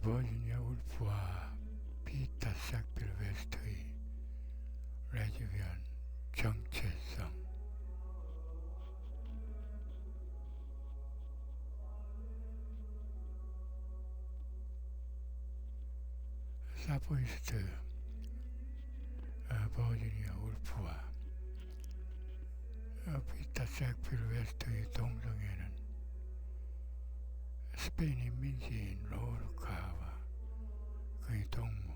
버지니아 울프와 비타 섹필 웨스트의 레즈비언 정체성. 사포이스트 버지니아 울프와 비타 섹필 웨스트의 동성애는 스페인 인민시인 로르카와 그의 동무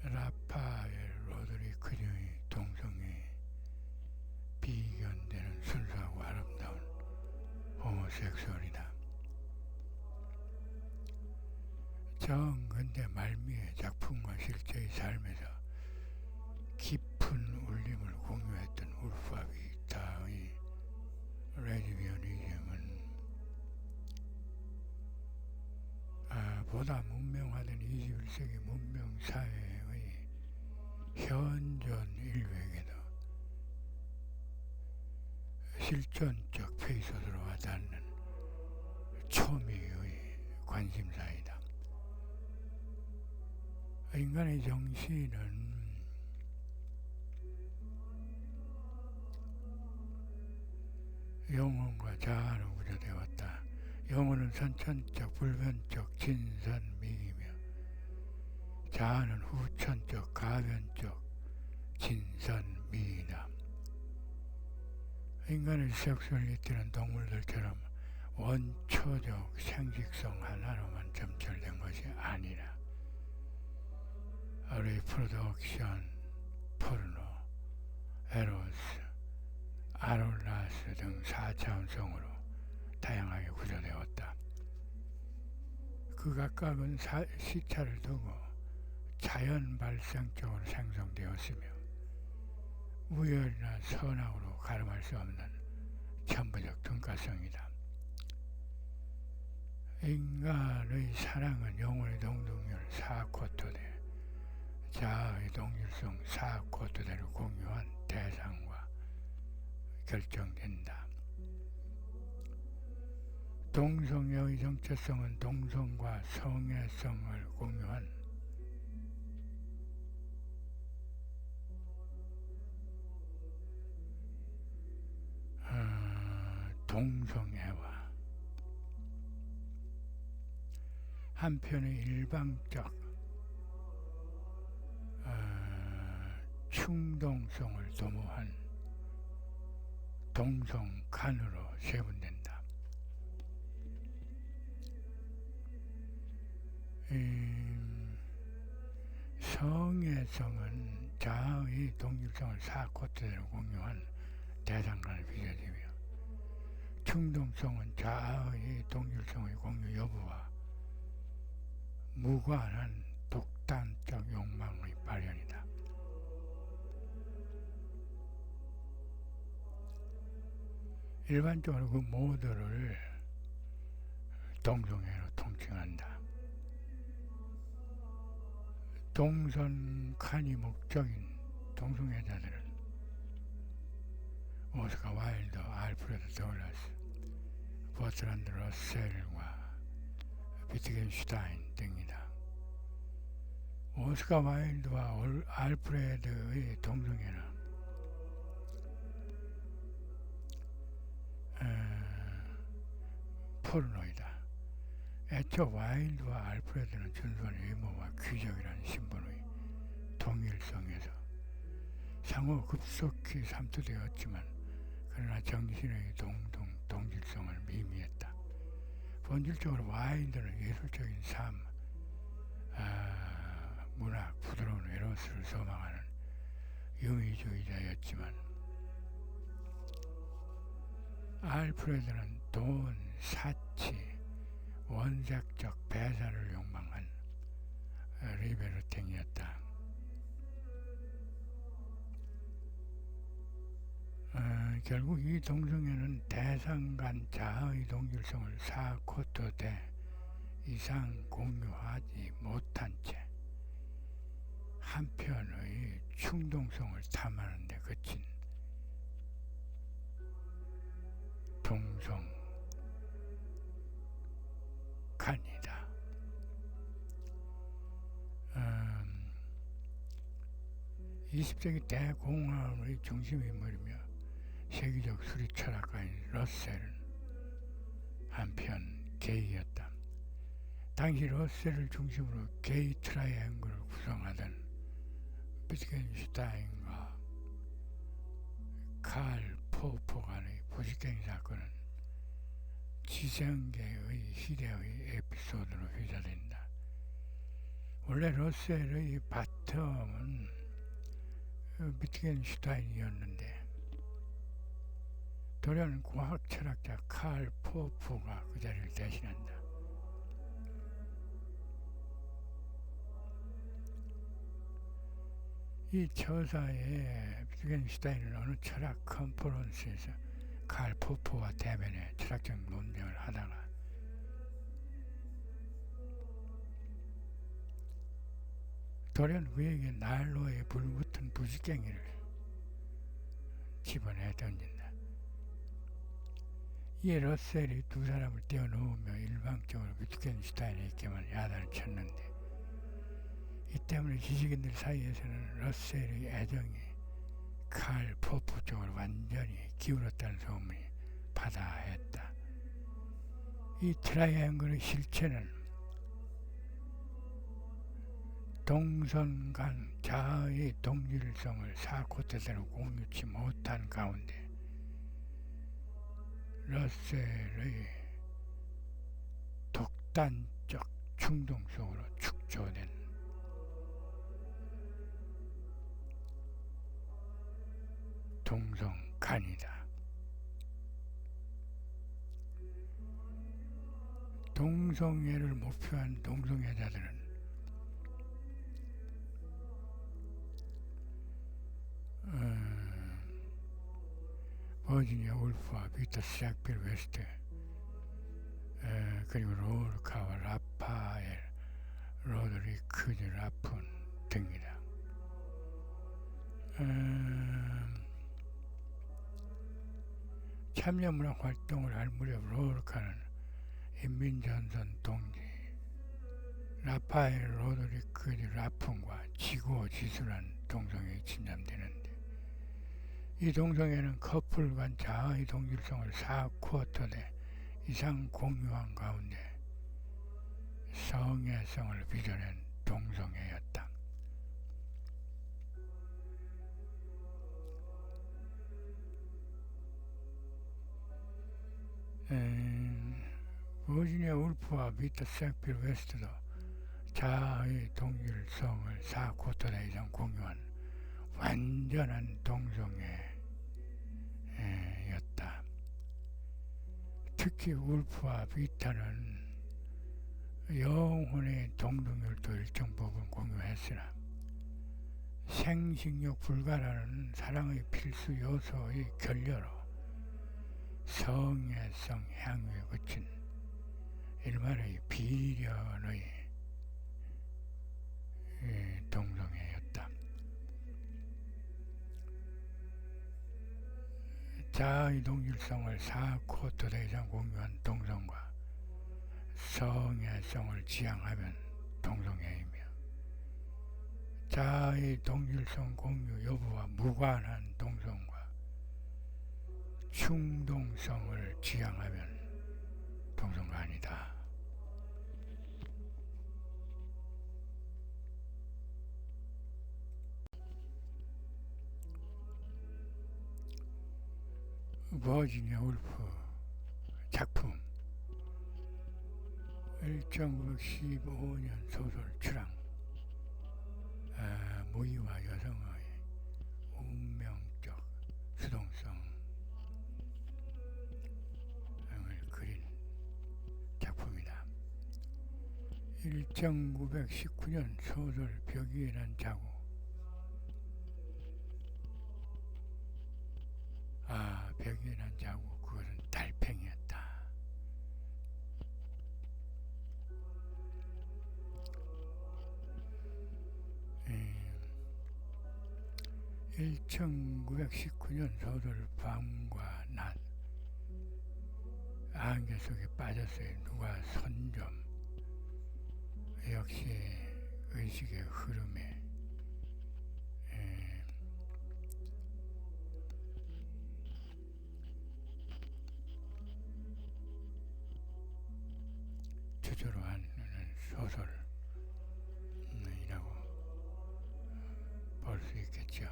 라파엘 로드리크 등의 동성애에 비견되는 순수하고 아름다운 호모섹수얼이다. 정근대 말미에 작품과 실제의 삶에서 깊은 울림을 공유했던 울프와 비타의 레즈비언이즘은 보다 문명화된 21세기 문명사회의 현존 인류에게도 실존적 페이소스로 와닿는 초미의 관심사이다. 인간의 정신은 영혼과 자아로 구조되어 왔다. 영혼은 선천적, 불변적, 진선미이며 자아는 후천적, 가변적, 진선미이다. 인간의 섹스를 이끄는 동물들처럼 원초적 생식성 하나로만 점철된 것이 아니라 리프로덕션, 포르노, 에로스, 아롤라스 등 4차원성으로 다양하게 구조되었다. 그 각각은 시차를 두고 자연 발생적으로 생성되었으며 우열이나 선악으로 가름할 수 없는 천부적 등가성이다. 인간의 사랑은 영혼의 동등률 4쿼터대, 자아의 동일성 4쿼터대를 공유한 대상과 결정된다. 동성애의 정체성은 동성과 성애성을 공유한 동성애와 한편의 일방적 충동성을 도모한 동성간으로 세분된다. 성애성은 자아의 동일성을 4쿼터대로 공유한 대상간을 빚어지며 충동성은 자아의 동일성의 공유 여부와 무관한 독단적 욕망의 발현이다. 일반적으로 그 모두를 동성애로 통칭한다. 동성간이 목적인 동성애자들은 오스카 와일드, 알프레드 더글라스, 버트란드 러셀과 비트겐슈타인 등이다. 오스카 와일드와 알프레드의 동성애는 포르노이다. 애초 와일드와 알프레드는 준수한 의무와 귀족이라는 신분의 동일성에서 상호 급속히 삼투되었지만 그러나 정신의 동질성을 미미했다. 본질적으로 와일드는 예술적인 삶, 문학, 부드러운 에로스를 소망하는 영의주의자였지만 알프레드는 돈, 사치, 원색적 배사를 욕망한 리베르탱이었다. 결국 이 동성애는 대상 간 자아의 동질성을 4쿼터대 이상 공유하지 못한 채 한편의 충동성을 탐하는 데 그친 동성간이다. 20세기 대공황의 중심인물이며 세계적 수리 철학가인 러셀은 한편 게이였다. 당시 러셀을 중심으로 게이 트라이앵글을 구성하던 비트겐슈타인과 칼 포포 간의 부식행위 사건은 지성계의 시대의 에피소드로 휘저린다. 원래 러셀의 바텀은 비트겐슈타인이었는데 돌연 과학 철학자 칼 포포가 그 자리를 대신한다. 이 처사에 비트겐슈타인은 어느 철학 컨퍼런스에서 칼 포포와 대면에 철학적 논쟁을 하다가 돌연 그에게 난로에 불붙은 부식갱이를 집어내 던진다. 이에 러셀이 두 사람을 떼어놓으며 일방적으로 비트겐슈타인에게만 야단을 쳤는데 이 때문에 지식인들 사이에서는 러셀의 애정이 칼 포포 쪽으로 완전히 기울었다는 소문이 바다했다. 이 트라이앵글의 실체는 동선 간 자아의 동질성을 사코트대로 공유치 못한 가운데 러셀의 독단적 충동 속으로 축소된 동성간이다. 동성애를 목표한 동성애자들은 버지니아 울프와 비터 샥필 웨스트 그리고 롤카와 라파엘 로드리크즈 라푼 등이다. 참여문학 활동을 할 무렵 롤카는 인민전선 동지 라파엘 로드리크즈 라푼과 지고지순한 동성애에 침잠되는데 이 동성애는 커플 간 자아의 동질성을 4쿼터대 이상 공유한 가운데 성애성을 빚어낸 동성애였다. 버지니아 울프와 비터 색필 웨스트도 자아의 동질성을 4쿼터대 이상 공유한 완전한 동성애였다. 특히 울프와 비타는 영혼의 동성혈도 일정 부분 공유했으나 생식욕 불가라는 사랑의 필수 요소의 결여로 성애성 향유에 그친 일말의 비련의 동성애였다. 자아의 동질성을 4쿼터대 이상 공유한 동성과 성애성을 지향하면 동성애이며 자아의 동질성 공유 여부와 무관한 동성과 충동성을 지향하면 동성가 아니다. 버지니아 울프 작품 1915년 소설 출항 모의와 여성의 운명적 수동성을 그린 작품이다. 1919년 소설 벽 위에 난 자고 벽 위에 난 자고 그것은 달팽이였다. 1919년 소설 밤과 낮 안개 속에 빠졌어요. 누가 선점 역시 의식의 흐름에 주저로 하는 소설이라고 볼 수 있겠죠.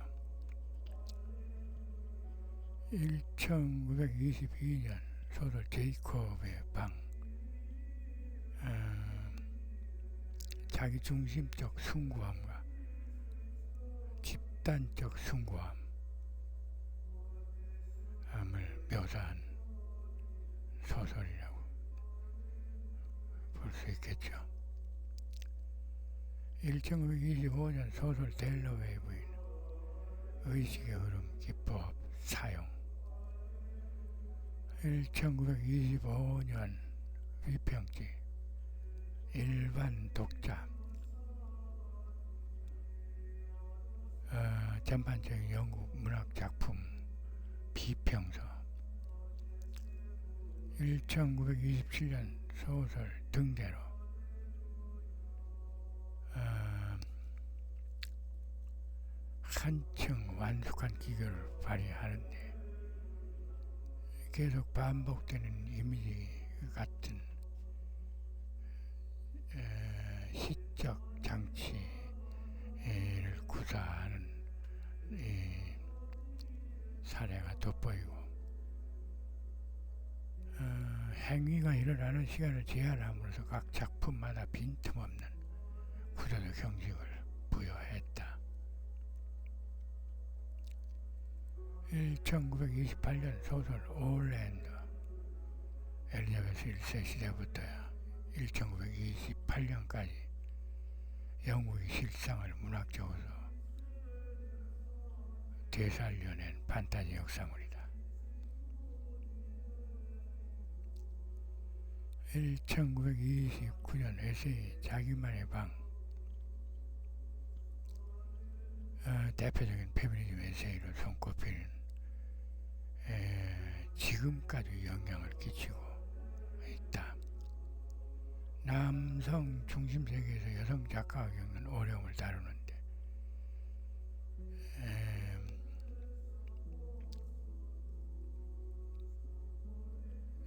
1922년 소설 제이콥의 방 자기중심적 숭고함과 집단적 숭고함을 묘사한 소설이라고 볼 수 있겠죠. 1925년 소설 델러웨이 부인 의식의 흐름 기법 사용 1925년 위평지 일반 독자 전반적인 영국 문학 작품 비평서 1927년 소설 등대로 한층 완숙한 기교를 발휘하는데 계속 반복되는 이미지 같은 시적 장치를 구사하는 사례가 돋보이고, 행위가 일어나는 시간을 제한함으로써 각 작품마다 빈틈없는 구조적 형식을 부여했다. 1928년 소설 올랜드 엘리자베스 1세 시대부터야 1928년까지 영국의 실상을 문학적으로 되살려낸 판타지 역사물이다. 1929년 에세이 자기만의 방, 대표적인 페미니즘 에세이로 손꼽히는 지금까지 영향을 끼치고 있다. 남성 중심 세계에서 여성 작가가 겪는 어려움을 다루는데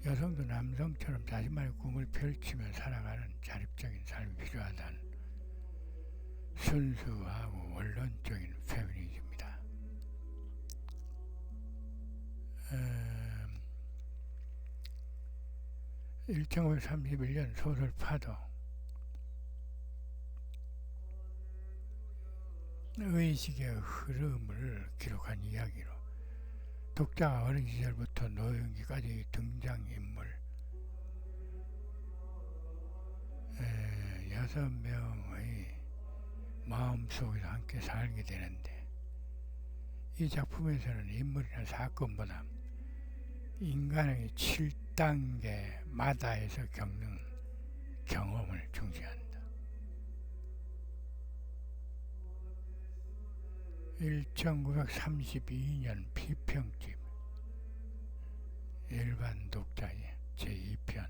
여성도 남성처럼 자신만의 꿈을 펼치며 살아가는 자립적인 삶이 필요하다는 순수하고 원론적인 페미니즘이다. 1931년 소설 파도, 의식의 흐름을 기록한 이야기로 독자가 어린 시절부터 노년기까지 등장인물 6명의 마음속에서 함께 살게 되는데, 이 작품에서는 인물이나 사건보다 인간의 7단계마다에서 겪는 경험을 중시한다. 1932년 비평집 일반 독자의 제2편,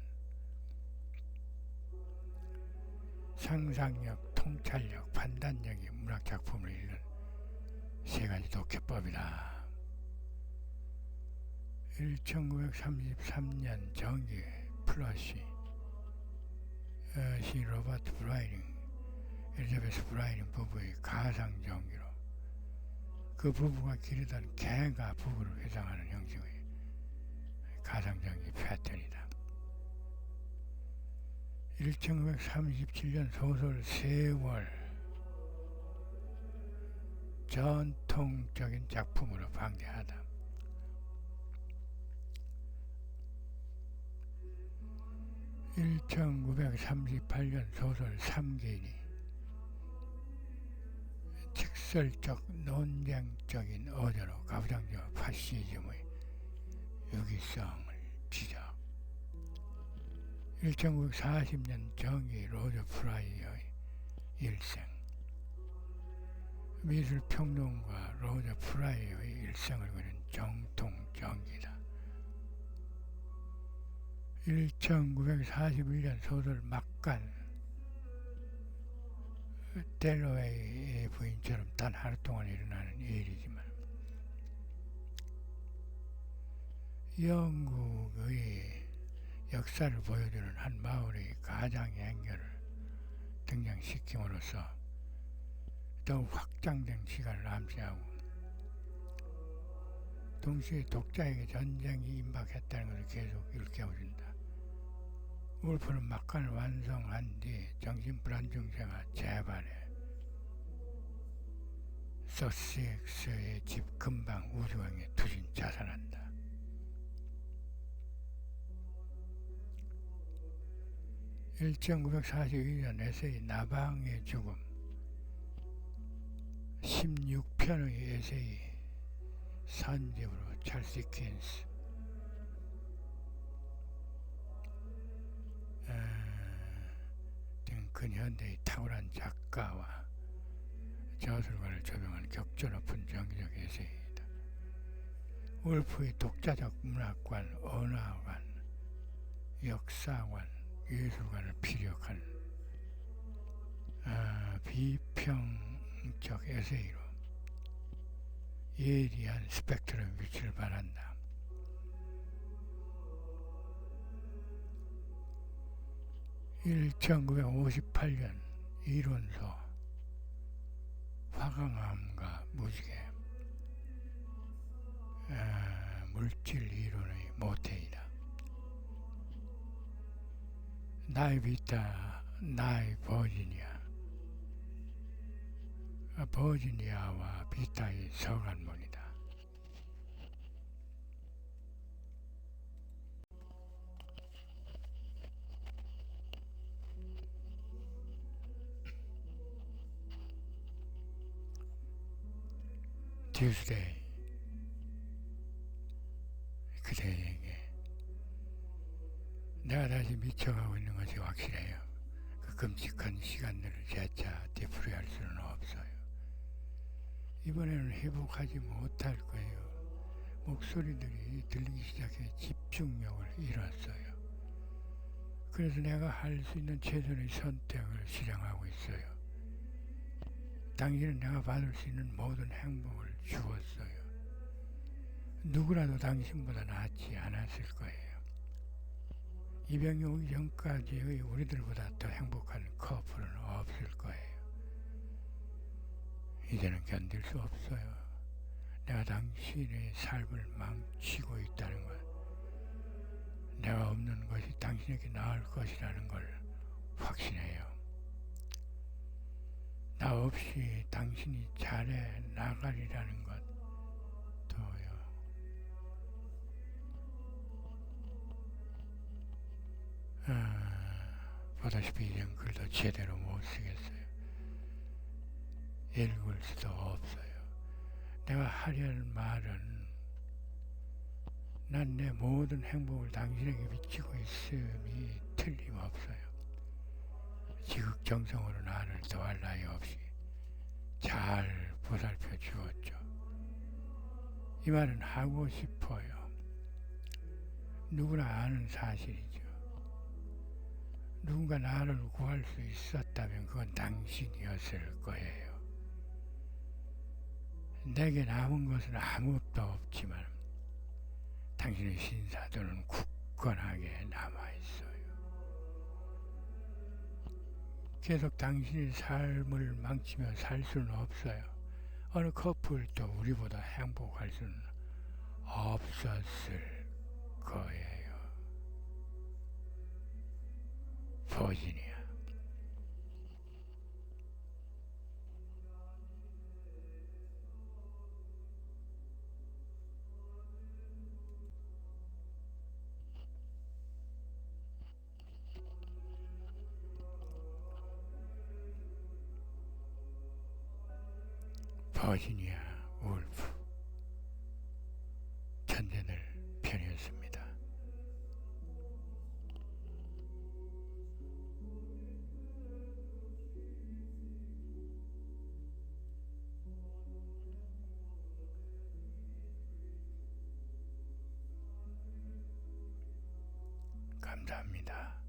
상상력, 통찰력, 판단력이 문학작품을 읽는 세 가지 독해법이다. 1933년 정기 플러시 시 로버트 브라이닝, 엘리자베스 브라이닝 부부의 가상 전기로 그 부부가 기르던 개가 부부를 회상하는 형식의 가상전기 패턴이다. 1937년 소설 세월, 전통적인 작품으로 방대하다. 1938년 소설 삼기인이 직설적 논쟁적인 어조로 가부장적 파시즘의 유기성을 지적. 1940년 정의 로저 프라이어의 일생, 미술평론가 로저 프라이어의 일생을 그린 정통 전기다. 1941년 소설 막간, 델러웨이의 부인처럼 단 하루 동안 일어나는 일이지만 영국의 역사를 보여주는 한 마을의 가장행렬을 등장시킴으로써 더욱 확장된 시간을 암시하고, 동시에 독자에게 전쟁이 임박했다는 것을 계속 일깨워준다. 울프는 막간을 완성한 뒤 정신불안 증세가 재발해 서섹스의 집 근방 우주왕에 투신 자살한다. 1942년 에세이 나방의 죽음, 16편의 에세이 선집으로 찰스 디킨스 등 근현대의 탁월한 작가와 저술가를 조명한 격조 높은 정기적 에세이이다. 울프의 독자적 문학관, 언어관, 역사관, 예술관을 피력한 비평적 에세이로 예리한 스펙트럼 위치를 발한다. 1958년 이론소, 화강암과 무지개, 물질 이론의 모태이다. 나이 비타, 나이 버지니아와 비타의 서간문이다. Tuesday, 그대에게 내가 다시 미쳐가고 있는 것이 확실해요. 그 끔찍한 시간들을 재차 되풀이할 수는 없어요. 이번에는 회복하지 못할 거예요. 목소리들이 들리기 시작해 집중력을 잃었어요. 그래서 내가 할 수 있는 최선의 선택을 실행하고 있어요. 당신은 내가 받을 수 있는 모든 행복을 주었어요. 누구라도 당신보다 낫지 않았을 거예요. 이 병이 오기 전까지의 우리들보다 더 행복한 커플은 없을 거예요. 이제는 견딜 수 없어요. 내가 당신의 삶을 망치고 있다는 것, 내가 없는 것이 당신에게 나을 것이라는 걸 확신해요. 나 없이 당신이 잘해 나가리라는 것도요. 보다시피 이젠 글도 제대로 못 쓰겠어요. 읽을 수도 없어요. 내가 하려는 말은 난 내 모든 행복을 당신에게 비치고 있음이 틀림없어요. 지극정성으로 나를 더할 나위 없이 잘 보살펴 주었죠. 이 말은 하고 싶어요. 누구나 아는 사실이죠. 누군가 나를 구할 수 있었다면 그건 당신이었을 거예요. 내게 남은 것은 아무것도 없지만 당신의 신사들은 굳건하게 남아있어요. 계속 당신의 삶을 망치며 살 수는 없어요. 어느 커플도 우리보다 행복할 수는 없었을 거예요. 버지니아. 버지니아 울프 천재들 편이었습니다. 감사합니다.